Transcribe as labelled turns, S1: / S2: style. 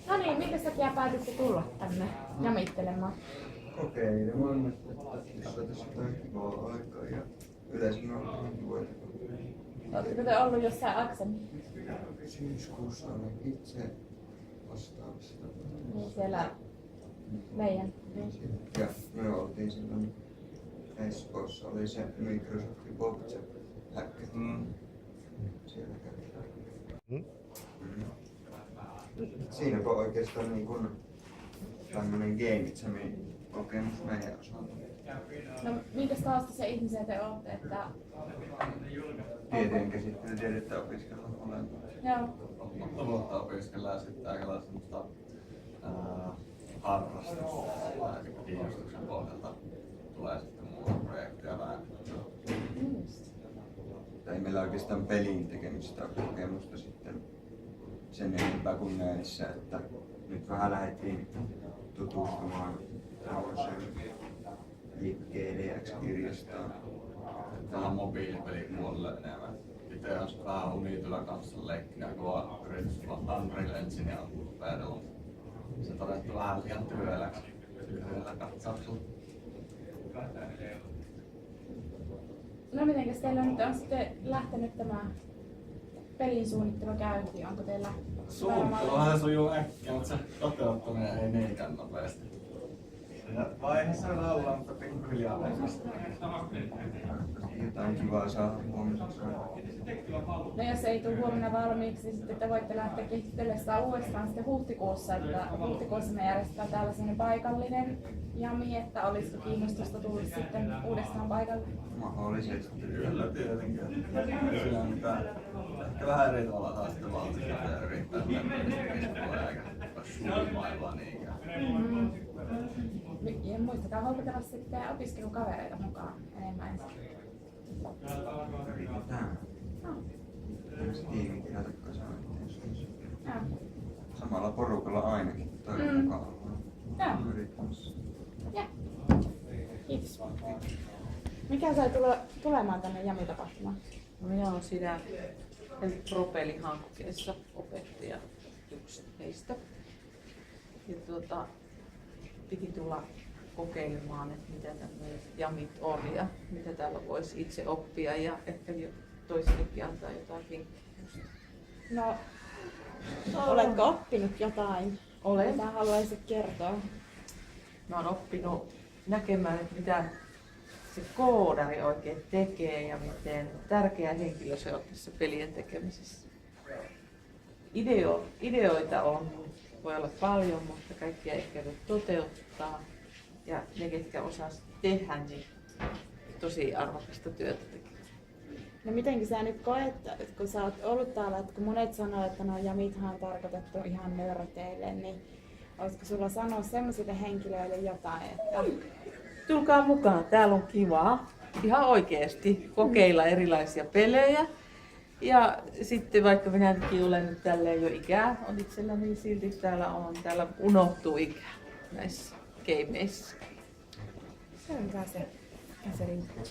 S1: No niin, minkä takia päätitte tulla tänne jamittelemaan?
S2: Kokeilemaan, että saataisiin jotain kivaa aikaa ja yleensä on voitu.
S1: Oletteko te ollut jossain aikaisemmin?
S2: Syyskuussa olen itse vastaavissa.
S1: Niin siellä meidän.
S2: Ja me oltiin silloin Espoossa, oli se Microsoftin Box Hackathon. Siellä kävi. Siinäpä oikeastaan niin kun tämmönen Game Jamin kokemus meidän osalta.
S1: No minkä taustaisia ihmisiä te olette? Että...
S2: Tieteen käsittelytiedettä opiskellaan molemmat.
S1: Joo.
S3: Monta vuotta opiskellaan sitten aika semmoista harrastusta ja kiinnostuksen pohjalta tulee sitten muuta projekteja vähän.
S2: Ei meillä oikeastaan pelin tekemistä ole kokemusta sitten sen enempää kuin näissä, että nyt vähän lähdettiin tutustumaan tämmöiseen GDX-kirjastoon.
S3: Täällä on mobiilipelipuolelle enemmän. Itse olen vähän Unitilla kanssa leikkinä, kun on yritys Unreal Engine on opetellut. Se todettu vähän liian tyhjällä katsauksella.
S1: No mitenkäs teillä nyt on sitten lähtenyt tämä pelin suunnittelu käyntiin? Onko teillä...
S3: Suunnitteluhan se sujuu äkkiä, mutta se toteuttaminen ei niinkään nopeasti. Siinä vaiheessa ollaan, mutta pikkuhiljaa mennessä.
S2: Jotain kivaa saa huomiseksi.
S1: No jos ei tule huomenna valmiiksi, niin sitten te voitte lähteä kehittelemään sitä uudestaan sitten huhtikuussa. Että huhtikuussa me järjestetään täällä sellainen paikallinen jami, että olisiko kiinnostusta tullut sitten uudestaan paikalle?
S2: Mahdollisesti.
S3: Kyllä tietenkin. Siinä on mitään. Ehkä vähän eri tavalla taas sitten valtiota ja yrittää tämmöistä eikä suunnitelmaa niinkään.
S1: Ja muistakaa houkutella sitten opiskelukavereita mukaan enemmän ensin.
S2: Yritetään. Tämmöistä tiimitilanne kasaan yhteensä. Samalla porukalla ainakin toivon mukaan ollaan yrittämässä.
S1: Ja. Kiitos. Mikä sai tulemaan tänne Jami-tapahtumaan?
S4: Minä olen siinä propellihankkeessa opettaja, yksi heistä. Ja piti tulla kokeilemaan, että mitä tämmöiset jamit on ja mitä täällä voisi itse oppia ja ehkä toisillekin antaa jotakin.
S1: No, oletko oppinut jotain?
S4: Olen.
S1: Mitä haluaisit kertoa?
S4: Mä oon oppinut näkemään, että mitä se koodari oikein tekee ja miten tärkeä henkilö se on tässä pelien tekemisessä. Ideoita on, voi olla paljon, mutta kaikkia ehkä voi toteuttaa. Ja ne, ketkä osaa tehdä, niin tosi arvokasta työtä tekee.
S1: No mitenkin sä nyt koet, että kun sä oot ollut täällä, että kun monet sanoo, että no jamithan on tarkoitettu ihan nörteille, niin olisiko sulla sanoa semmoisille henkilöille jotain, että...
S4: Tulkaa mukaan, täällä on kivaa. Ihan oikeesti kokeilla erilaisia pelejä. Ja sitten vaikka minäkin olen nyt tälleen jo ikää on itselläni, niin silti täällä unohtuu ikä näissä gameissa.
S1: Se on hyvä se riittää.